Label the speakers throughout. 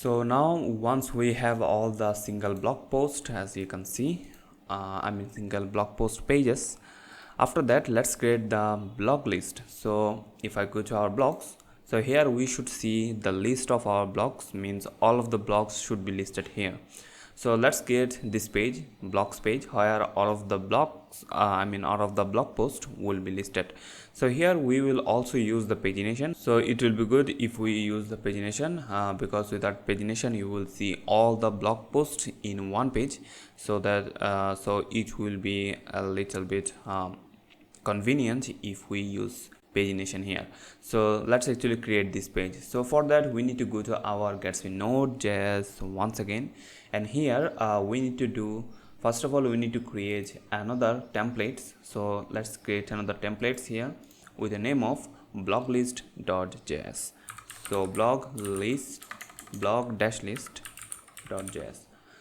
Speaker 1: So now once we have all the single blog post, as you can see, single blog post pages, after that let's create the blog list. So if I go to our blogs, so here we should see the list of our blogs, means all of the blogs should be listed here. So let's get this page, blogs page, where all of the blogs, all of the blog post will be listed. So here we will also use the pagination. So it will be good if we use the pagination, because without pagination you will see all the blog posts in one page. So that so it will be a little bit convenient if we use pagination here. So let's actually create this page. So for that we need to go to our Gatsby Node.js once again, and here we need to do, first of all we need to create another templates. So let's create another templates here with the name of bloglist.js. so blog-list.js.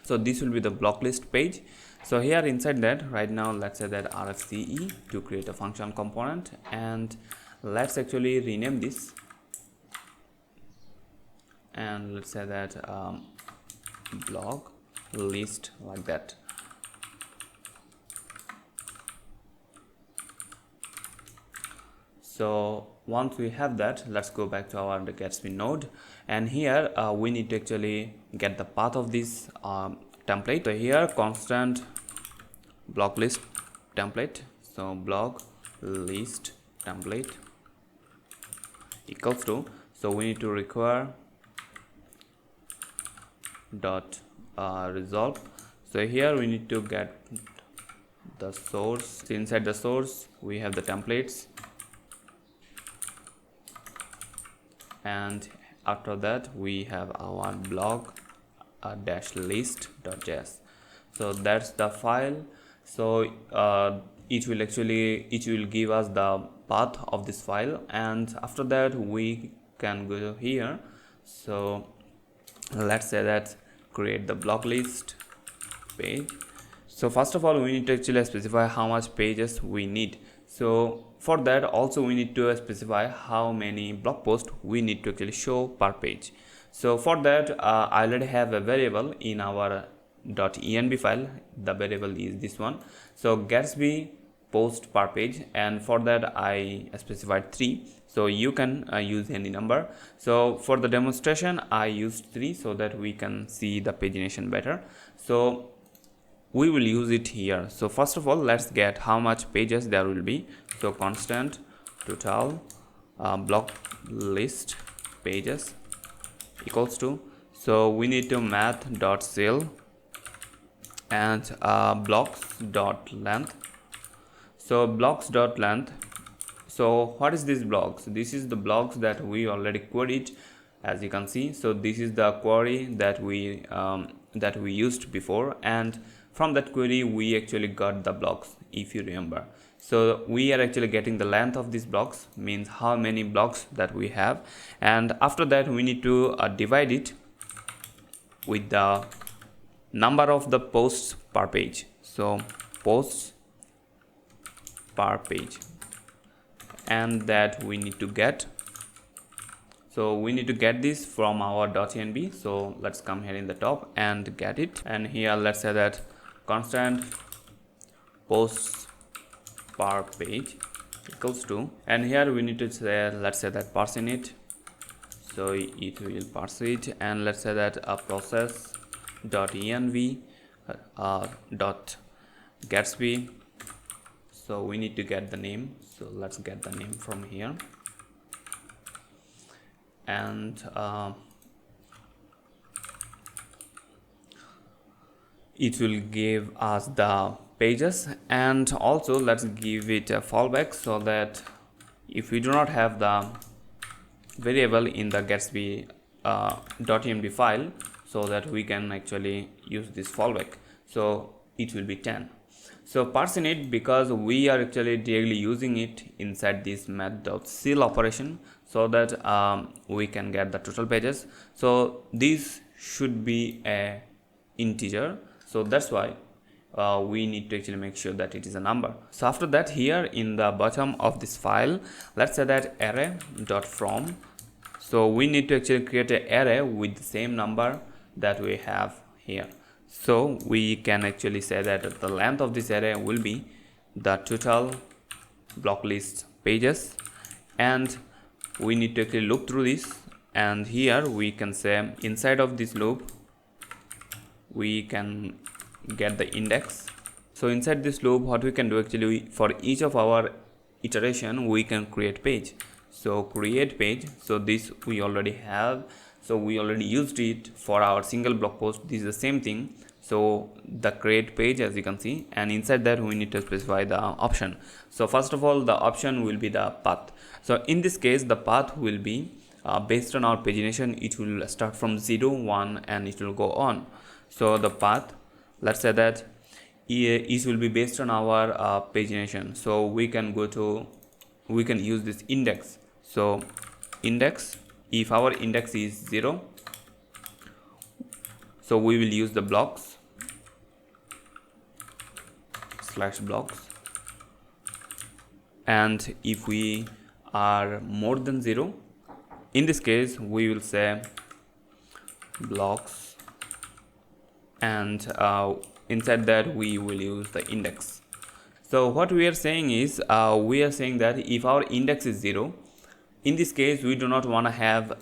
Speaker 1: so this will be the blog list page. So here inside that, right now let's say that rfce to create a function component, and let's actually rename this, and let's say that blog list, like that. So once we have that, let's go back to our Gatsby node, and here we need to actually get the path of this template. So here constant blog list template, so blog list template equals to, so we need to require dot resolve. So here we need to get the source. So inside the source we have the templates, and after that we have our blog dash list.js. so that's the file. So it will give us the path of this file, and after that we can go here. So let's say that create the blog list page. So first of all we need to actually specify how much pages we need. So for that also we need to specify how many blog posts we need to actually show per page. So for that I already have a variable in our .env file. The variable is this one, so Gatsby post per page, and for that I specified 3. So you can use any number. So for the demonstration I used 3 so that we can see the pagination better. So we will use it here. So first of all let's get how much pages there will be. So constant total blog list pages equals to, so we need to math.cell and blocks.length. so blocks.length, so what is this blogs? This is the blogs that we already queried, as you can see. So this is the query that we used before, and from that query we actually got the blocks, if you remember. So we are actually getting the length of these blocks, means how many blocks that we have, and after that we need to divide it with the number of the posts per page. So posts per page, and that we need to get. So we need to get this from our .env. So let's come here in the top and get it, and here let's say that constant posts per page equals to, and here we need to say, let's say that parse init. So it will parse it, and let's say that a process.env dot Gatsby. So we need to get the name, so let's get the name from here, and it will give us the pages, and also let's give it a fallback, so that if we do not have the variable in the Gatsby .env file, so that we can actually use this fallback. So it will be 10. So parse init, because we are actually directly using it inside this math.cell operation, so that we can get the total pages. So this should be a integer, so that's why we need to actually make sure that it is a number. So after that, here in the bottom of this file, let's say that array.from. So we need to actually create an array with the same number that we have here. So we can actually say that the length of this array will be the total block list pages, and we need to actually loop through this, and here we can say inside of this loop we can get the index. So inside this loop, what we can do actually, for each of our iteration we can create page. So create page, so this we already have, so we already used it for our single blog post. This is the same thing, so the create page, as you can see, and inside that we need to specify the option. So first of all, the option will be the path. So in this case the path will be based on our pagination. It will start from 0, 1 and it will go on. So the path, let's say that it will be based on our pagination. So we can use this index. So index, if our index is 0, so we will use the blocks /blocks, and if we are more than 0, in this case we will say blocks, and inside that we will use the index. So what we are saying is we are saying that if our index is 0, in this case we do not want to have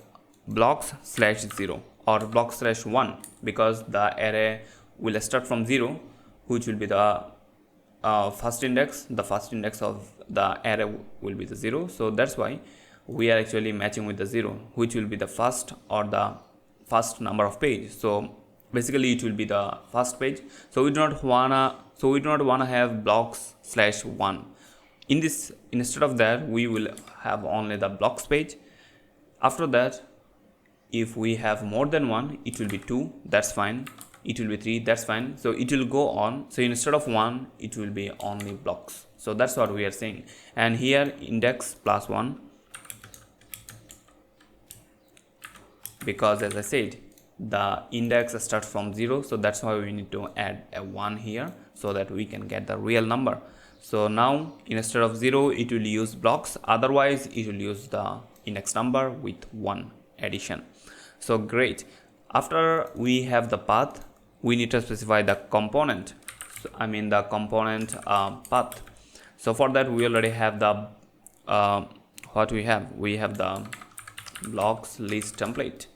Speaker 1: blocks /0 or blocks /1, because the array will start from 0, which will be the first index. The first index of the array will be the 0. So that's why we are actually matching with the 0, which will be the first or the first number of page. So basically it will be the first page. So we do not wanna have blocks /1. In this, instead of that, we will have only the blocks page. After that, if we have more than 1, it will be 2, that's fine. It will be 3, that's fine. So it will go on. So instead of 1, it will be only blocks. So that's what we are saying. And here index +1, because as I said, the index starts from 0, so that's why we need to add a 1 here, so that we can get the real number. So now instead of 0, it will use blocks, otherwise it will use the index number with 1 addition. So great. After we have the path, we need to specify the component. So, I mean the component path. So for that we already have the what we have the blocks list template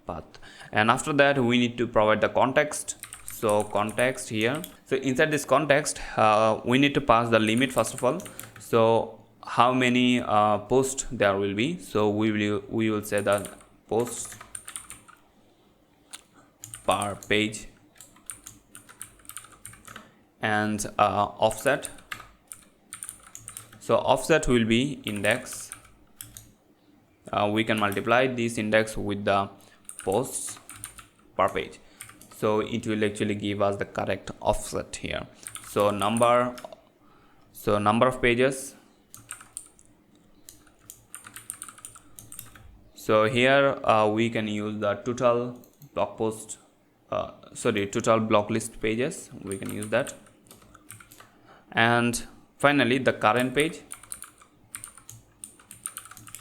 Speaker 1: path, and after that we need to provide the context. So context here, so inside this context we need to pass the limit first of all. So how many posts there will be, so we will say that posts per page, and offset. So offset will be index. We can multiply this index with the posts per page, so it will actually give us the correct offset here. So number of pages. So here we can use the total blog post, total block list pages, we can use that. And finally the current page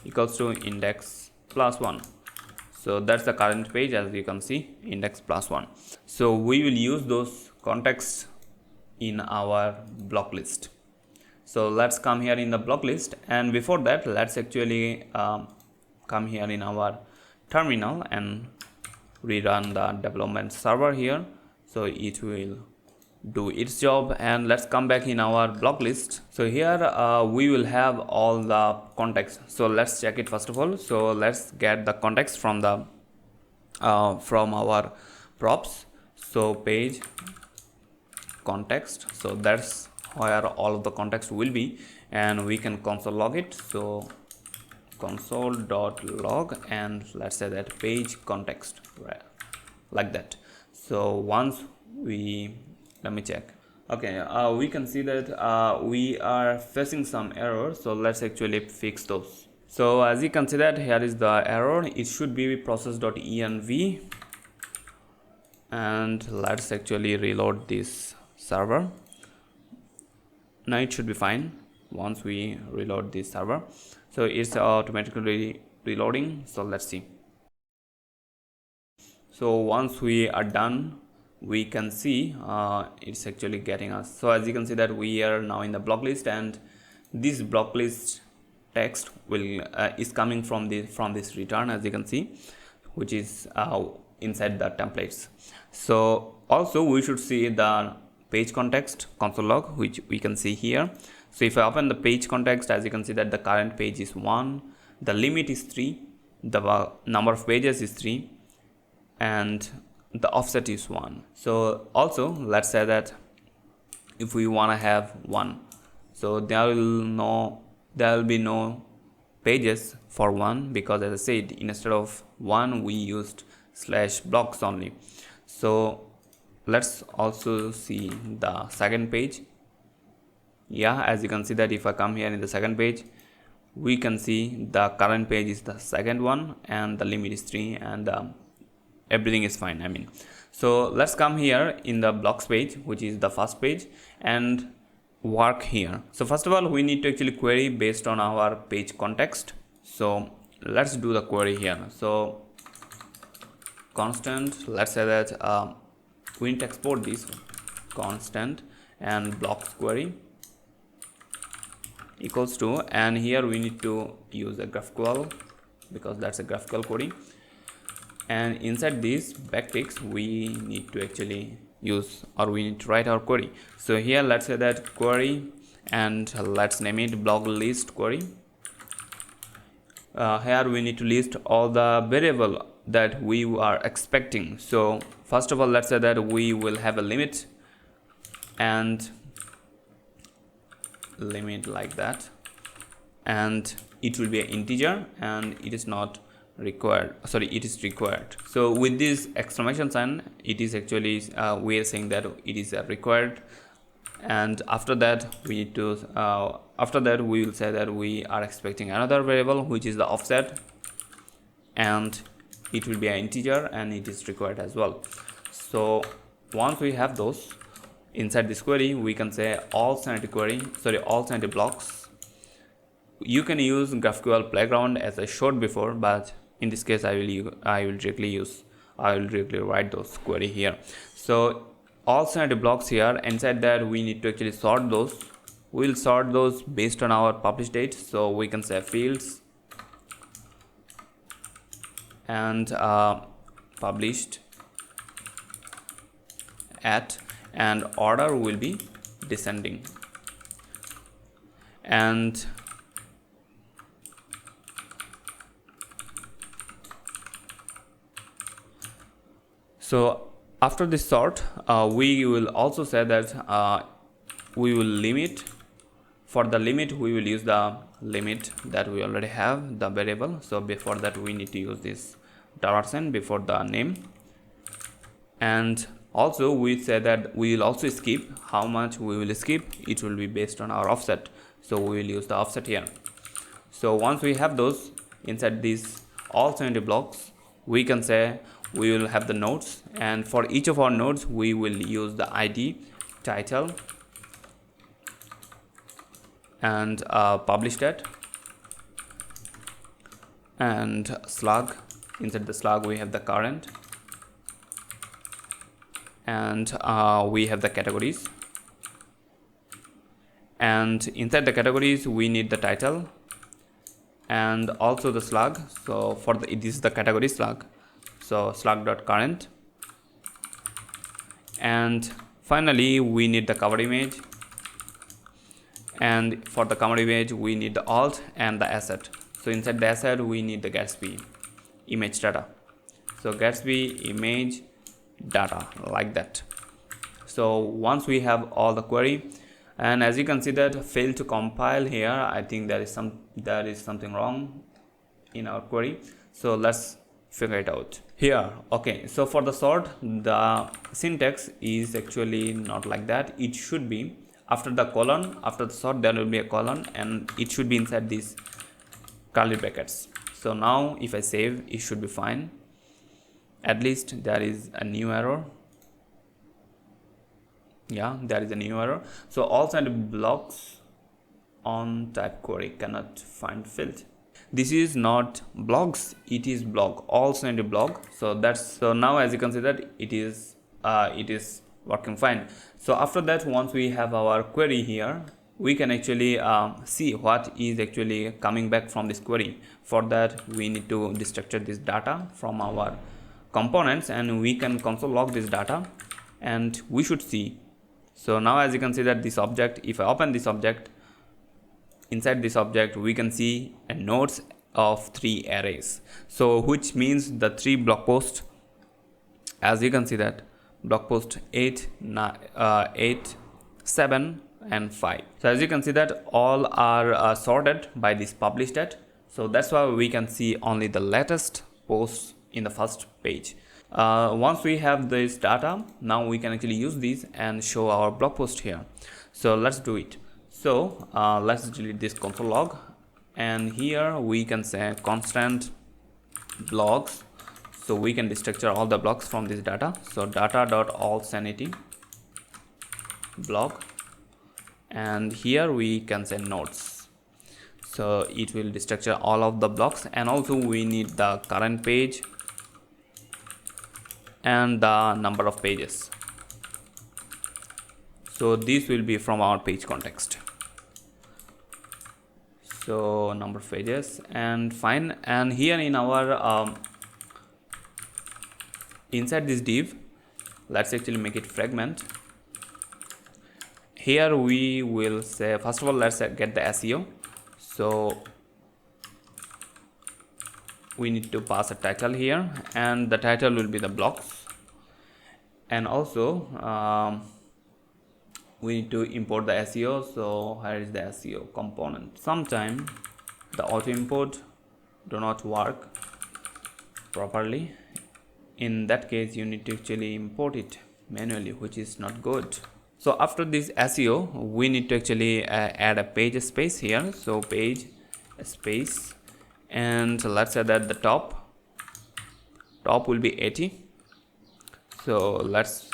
Speaker 1: equals to index +1. So that's the current page, as you can see, index +1. So we will use those contexts in our block list. So let's come here in the block list, and before that let's actually come here in our terminal and rerun the development server here, so it will do its job. And let's come back in our block list. So here we will have all the context. So let's check it first of all. So let's get the context from the from our props. So page context, so that's where all of the context will be, and we can console log it. So console.log, and let's say that page context, right, like that. So once we, let me check. Okay, we can see that we are facing some error, so let's actually fix those. So as you can see that here is the error, it should be process.env, and let's actually reload this server. Now it should be fine once we reload this server. So it's automatically reloading. So let's see. So once we are done, we can see it's actually getting us. So as you can see that we are now in the block list, and this block list text will is coming from this return, as you can see, which is inside the templates. So also we should see the page context console log, which we can see here. So if I open the page context, as you can see that the current page is 1, the limit is 3, the number of pages is 3, and the offset is 1. So also let's say that if we want to have 1, so there will be no pages for 1, because as I said, instead of 1 we used /blocks only. So let's also see the second page. Yeah, as you can see that if I come here in the second page, we can see the current page is the second one, and the limit is 3, and everything is fine, I mean. So let's come here in the blocks page, which is the first page, and work here. So first of all, we need to actually query based on our page context. So let's do the query here. So constant, let's say that we need to export this constant and blocks query equals to, and here we need to use a GraphQL because that's a GraphQL query, and inside this backticks we need to actually use, or we need to write our query. So here let's say that query, and let's name it block list query. Here we need to list all the variable that we are expecting. So first of all, let's say that we will have a limit, and limit like that, and it will be an integer, and it is not required, sorry, it is required. So with this exclamation sign, it is actually we are saying that it is required, and after that we need to after that we will say that we are expecting another variable, which is the offset, and it will be an integer, and it is required as well. So once we have those, inside this query we can say all sanity query, sorry, all sanity blocks. You can use GraphQL playground as I showed before, but in this case I will directly write those query here. So all sanity blocks here, inside that we need to actually sort those. We'll sort those based on our publish date. So we can say fields and published at, and order will be descending, and so after this sort we will also say that we will limit. For the limit we will use the limit that we already have, the variable. So before that we need to use this $sign before the name, and also we say that we will also skip. How much we will skip, it will be based on our offset, so we will use the offset here. So once we have those, inside these all 70 blocks we can say we will have the nodes, and for each of our nodes we will use the ID, title, and published at, and slug. Inside the slug we have the current, and we have the categories, and inside the categories we need the title and also the slug. So for this is the category slug, so slug.current, and finally we need the cover image, and for the cover image we need the alt and the asset. So inside the asset we need the Gatsby image data, so Gatsby image data, like that. So once we have all the query, and as you can see that failed to compile here, I think there is something wrong in our query. So let's figure it out here. Okay, so for the sort, the syntax is actually not like that. It should be after the colon, after the sort there will be a colon, and it should be inside these curly brackets. So now if I save, it should be fine. At least there is a new error. Yeah, there is a new error. So all sanity blocks on type query cannot find field. this is not blogs, it is blog, all sanity blog. So now as you can see that it is working fine. So after that, once we have our query here, we can actually see what is actually coming back from this query. For that, we need to destructure this data from our components, and we can console log this data, and we should see. So now as you can see that this object, if I open this object, inside this object we can see a nodes of 3 arrays, so which means the 3 blog posts. As you can see that blog post 8, 7 and 5. So as you can see that all are sorted by this publish date. So that's why we can see only the latest posts in the first page. Once we have this data, now we can actually use these and show our blog post here. So let's do it. So let's delete this console log, and here we can say constant blogs. So we can destructure all the blocks from this data. So data.allSanity blog, and here we can say nodes. So it will destructure all of the blocks, and also we need the current page and the number of pages. So this will be from our page context. So number of pages and fine. And here in our inside this div, let's actually make it fragment. Here we will say, first of all, let's get the SEO. So we need to pass a title here, and the title will be the blocks. And also we need to import the SEO. So here is the SEO component. Sometime the auto import do not work properly. In that case, you need to actually import it manually, which is not good. So after this SEO, we need to actually add a page space here. So page space, and let's say that the top will be 80. So let's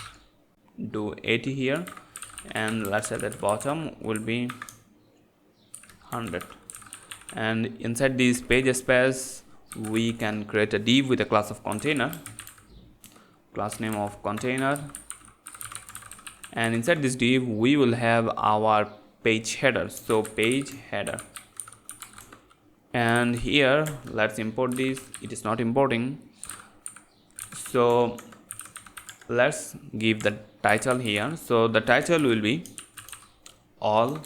Speaker 1: do 80 here, and let's say that bottom will be 100. And inside this page space, we can create a div with a class of container, class name of container, and inside this div we will have our page header. So page header, and here let's import this. It is not importing, so let's give the title here. So the title will be all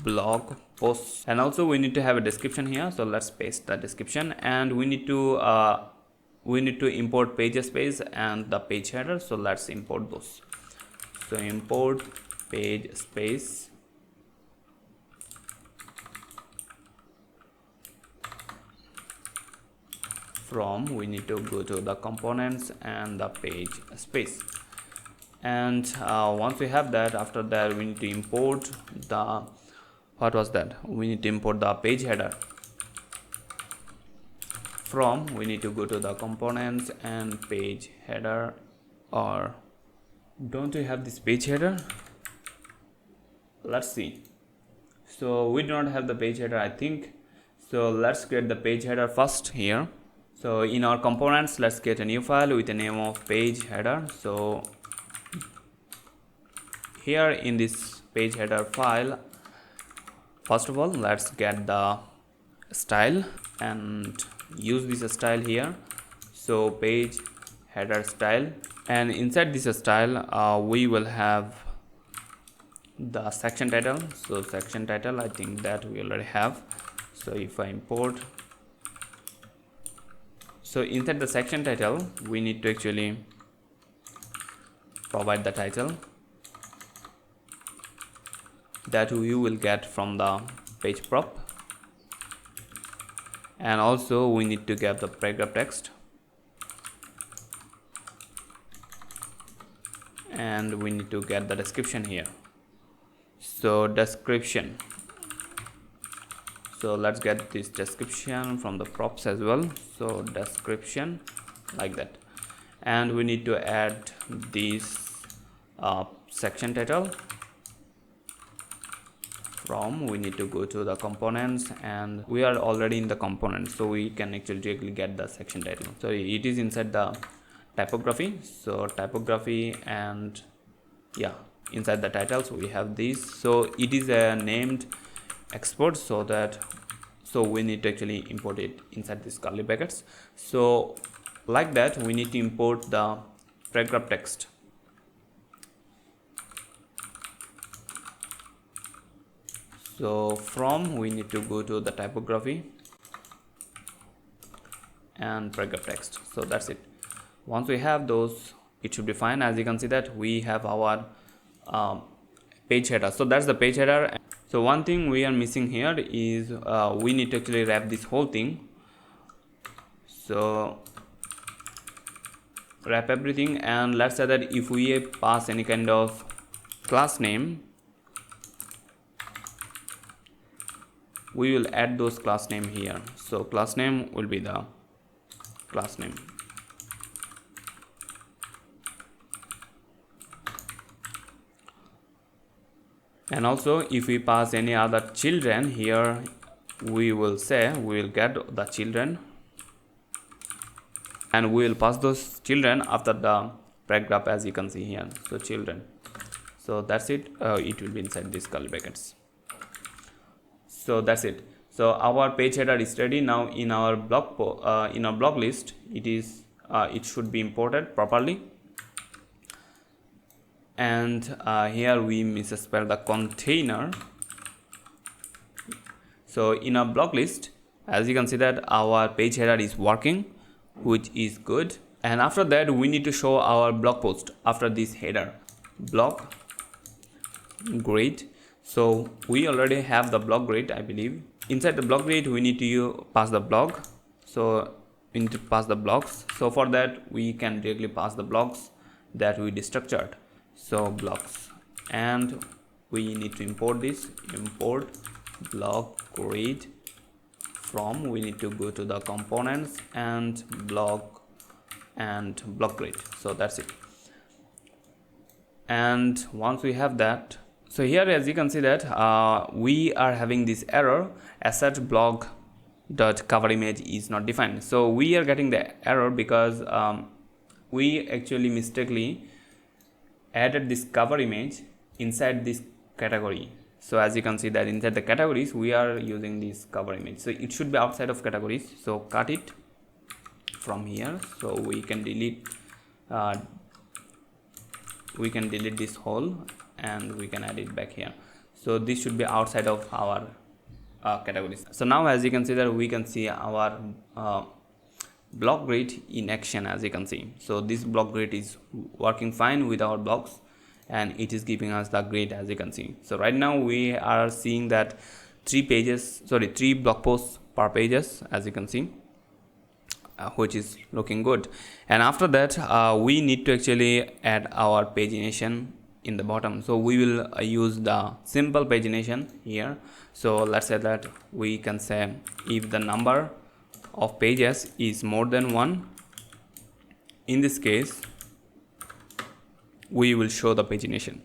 Speaker 1: blog posts, and also we need to have a description here. So let's paste the description, and we need to import page space and the page header. So let's import those. So import page space from, we need to go to the components and the page space. And once we have that, after that we need to import the, what was that, we need to import the page header. From, we need to go to the components and page header. Or don't we have this page header? Let's see. So we do not have the page header, I think. So let's create the page header first here. So in our components, let's get a new file with the name of page header. So here in this page header file, first of all, let's get the style and use this style here. So page header style, and inside this style we will have the section title. So section title, I think that we already have. So if I import, so inside the section title we need to actually provide the title that you will get from the page prop, and also we need to get the paragraph text, and we need to get the description here. So description, so let's get this description from the props as well. So description, like that. And we need to add this section title from, we need to go to the components, and we are already in the component, so we can actually directly get the section title. So it is inside the typography. So typography, and yeah, inside the titles we have this. So it is a named export, so we need to actually import it inside these curly brackets. So like that, we need to import the paragraph text. So from, we need to go to the typography and paragraph text. So that's it. Once we have those, it should be fine. As you can see that we have our page header. So that's the page header. So one thing we are missing here is we need to actually wrap this whole thing. So wrap everything, and let's say that if we pass any kind of class name, we will add those class name here. So class name will be the class name. And also if we pass any other children here, we will say we will get the children, and we will pass those children after the paragraph, as you can see here. So children. So that's it. It will be inside these curly brackets. So that's it. So our page header is ready. Now in our blog list, it should be imported properly. And here we misspell the container. So in our blog list, as you can see that our page header is working, which is good. And after that, we need to show our blog post after this header. Blog grid. So we already have the blog grid, I believe. Inside the blog grid, we need to pass the blog. So we need to pass the blogs. So for that, we can directly pass the blogs that we destructured. So blogs, and we need to import this. Import blog grid from, we need to go to the components and blog grid. So that's it. And once we have that, so here as you can see that we are having this error, asset blog dot cover image is not defined. So we are getting the error because we actually mistakenly added this cover image inside this category. So as you can see that inside the categories, we are using this cover image. So it should be outside of categories. So cut it from here. So we can delete this whole, and we can add it back here. So this should be outside of our categories. So now as you can see that we can see our block grid in action, as you can see. So this block grid is working fine with our blocks, and it is giving us the grid, as you can see. So right now we are seeing that 3 blog posts per pages, as you can see, which is looking good. And after that, we need to actually add our pagination in the bottom. So we will use the simple pagination here. So let's say that we can say if the number of pages is more than 1, in this case we will show the pagination.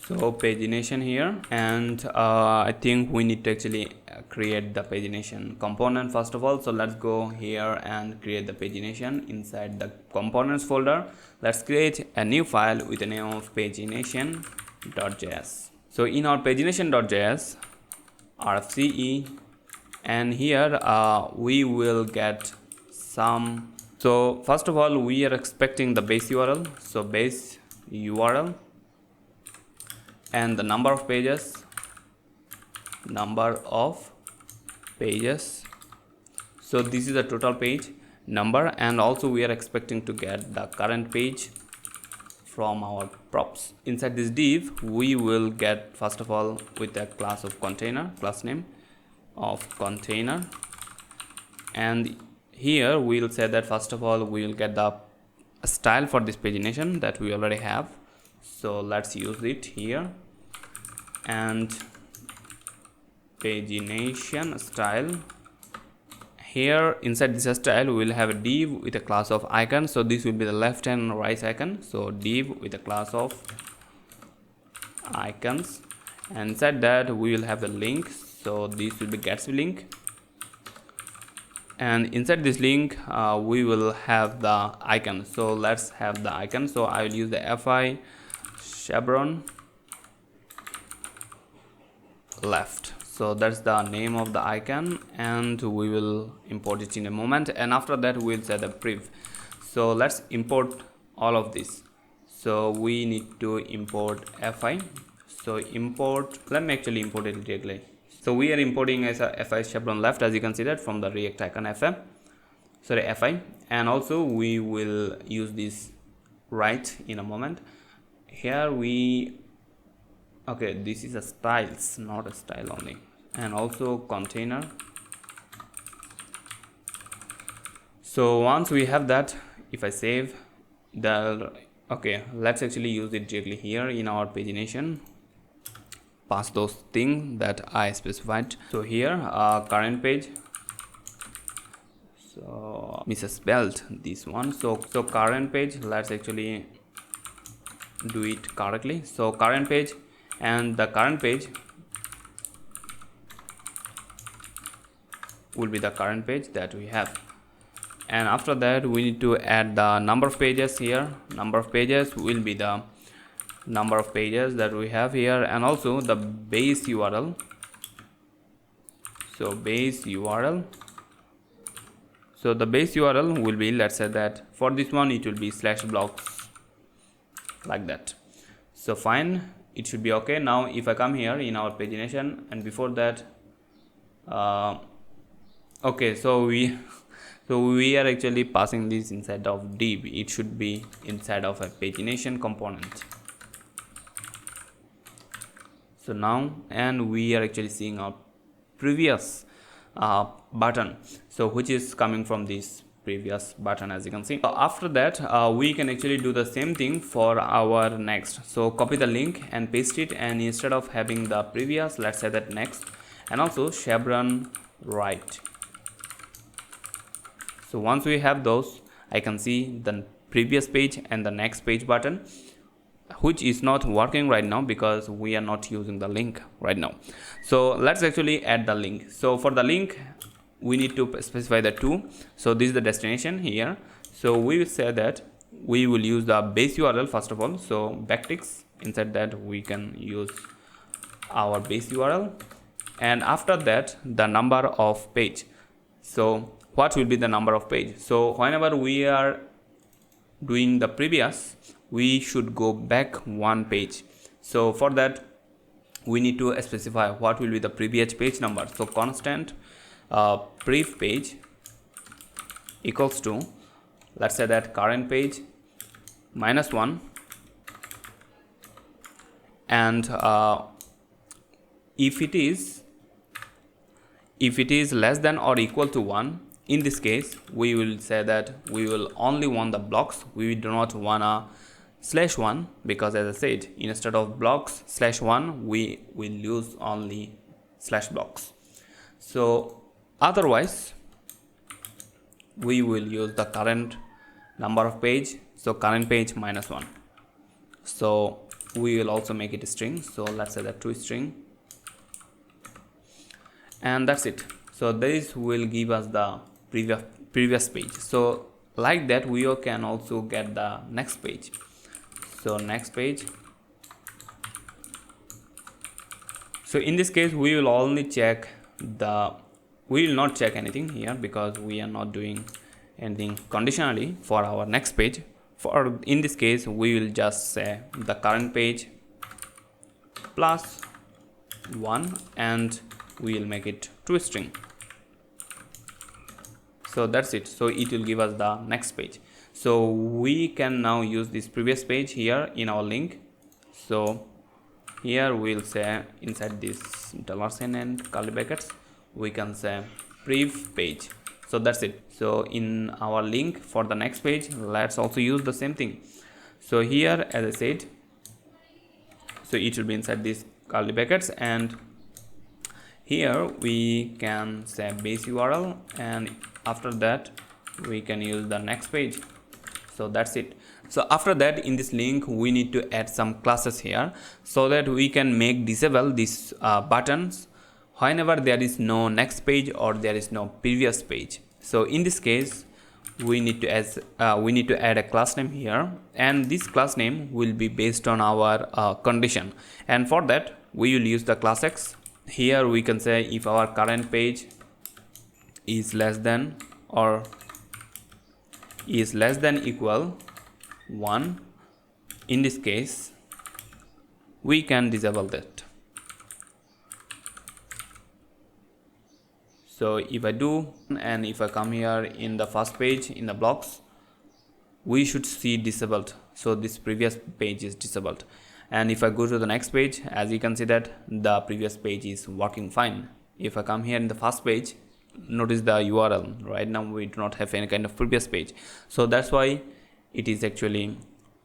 Speaker 1: So pagination here, and I think we need to actually create the pagination component first of all. So let's go here and create the pagination inside the components folder. Let's create a new file with the name of pagination.js. So in our pagination.js, rfce, and here we will get some. So first of all, we are expecting the base URL. So base URL and the number of pages. So this is the total page number, and also we are expecting to get the current page from our props. Inside this div, we will get first of all with a class of container, class name of container, and here we will say that first of all we will get the style for this pagination that we already have. So let's use it here, and pagination style. Here inside this style we will have a div with a class of icon. So this will be the left and right icon. So div with a class of icons, and inside that we will have a link. So this will be Gatsby link, and inside this link we will have the icon. So let's have the icon. So I will use the fi chevron left. So that's the name of the icon, and we will import it in a moment. And after that we'll set the priv. So let's import all of this. So we need to import fi. So import, let me actually import it directly. So we are importing as a fi chevron left, as you can see that from the React icon fi, and also we will use this right in a moment. Here we, okay, this is a styles, not a style only, and also container. So once we have that, if I save the, okay, let's actually use it directly here in our pagination, pass those things that I specified. So here current page, so misspelled this one. So current page, let's actually do it correctly. So current page, and the current page will be the current page that we have. And after that we need to add the number of pages here. Number of pages will be the number of pages that we have here, and also the base URL. So base URL, so the base URL will be, let's say that for this one it will be /blogs, like that. So fine, it should be okay. Now if I come here in our pagination, and before that okay, so we are actually passing this inside of div. It should be inside of a pagination component. So now, and we are actually seeing our previous button, so which is coming from this previous button, as you can see. After that we can actually do the same thing for our next. So copy the link and paste it, and instead of having the previous, let's say that next, and also chevron right. So once we have those, I can see the previous page and the next page button, which is not working right now because we are not using the link right now. So let's actually add the link. So for the link we need to specify the two. So this is the destination here. So we will say that we will use the base URL first of all. So backticks, inside that we can use our base URL, and after that the number of page. So what will be the number of page? So whenever we are doing the previous, we should go back one page. So for that we need to specify what will be the previous page number. So constant prev page equals to, let's say that current page -1, and if it is less than or equal to 1, in this case we will say that we will only want the blocks. We do not want a /1, because as I said, instead of blocks /1 we will use only /blocks. So otherwise we will use the current number of page. So current page -1. So we will also make it a string. So let's say that toString, and that's it. So this will give us the previous page. So like that we can also get the next page. So next page. So in this case we will only check the, we will not check anything here because we are not doing anything conditionally for our next page. For in this case we will just say the current page +1, and we will make it toString. So that's it. So it will give us the next page. So we can now use this previous page here in our link. So here we'll say inside this $sign and curly brackets we can say prev page. So that's it. So in our link for the next page, let's also use the same thing. So here, as I said, so it will be inside this curly brackets, and here we can say base URL, and after that we can use the next page. So that's it. So after that, in this link we need to add some classes here so that we can make disable these buttons whenever there is no next page or there is no previous page. So in this case we need to add a class name here, and this class name will be based on our condition, and for that we will use the class X. Here we can say if our current page is less than or is less than equal 1, in this case we can disable that. So if I do, and if I come here in the first page in the blocks, we should see disabled. So this previous page is disabled, and if I go to the next page, as you can see that the previous page is working fine. If I come here in the first page, notice the URL. Right now we do not have any kind of previous page, so that's why it is actually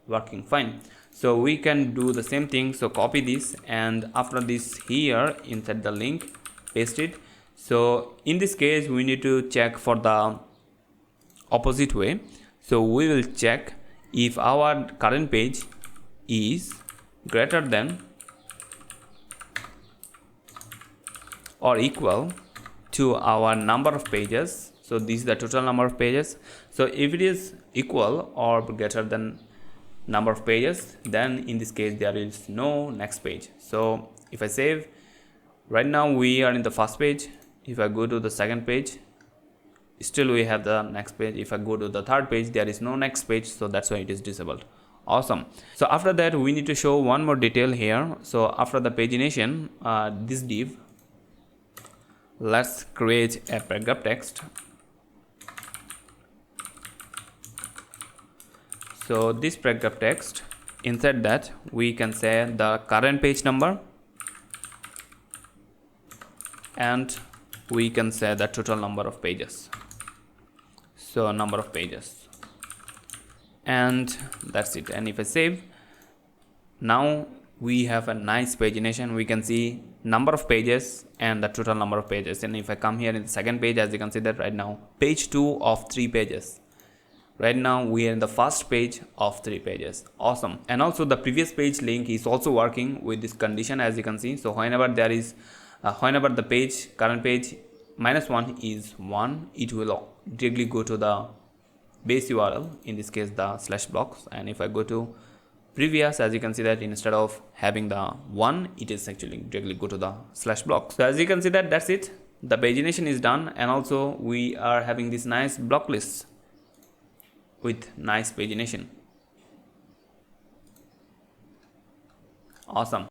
Speaker 1: working fine. So we can do the same thing. So copy this, and after this here inside the link, paste it. So in this case we need to check for the opposite way. So we will check if our current page is greater than or equal to our number of pages. So this is the total number of pages. So if it is equal or greater than number of pages, then in this case there is no next page. So if I save, right now we are in the first page. If I go to the second page, still we have the next page. If I go to the third page, there is no next page, so that's why it is disabled. Awesome. So after that we need to show one more detail here. So after the pagination, this div, let's create a paragraph text. So this paragraph text, inside that we can say the current page number, and we can say the total number of pages. So number of pages, and that's it. And if I save, now we have a nice pagination. We can see number of pages and the total number of pages. And if I come here in the second page, as you can see that right now page 2 of 3 pages. Right now we are in the first page of 3 pages. Awesome. And also the previous page link is also working with this condition, as you can see. So whenever there is whenever the page current page -1 is 1, it will directly go to the base URL, in this case the /blocks. And if I go to previous, as you can see that instead of having the 1, it is actually directly go to the /blocks. So as you can see that that's it, the pagination is done, and also we are having this nice block list with nice pagination. Awesome.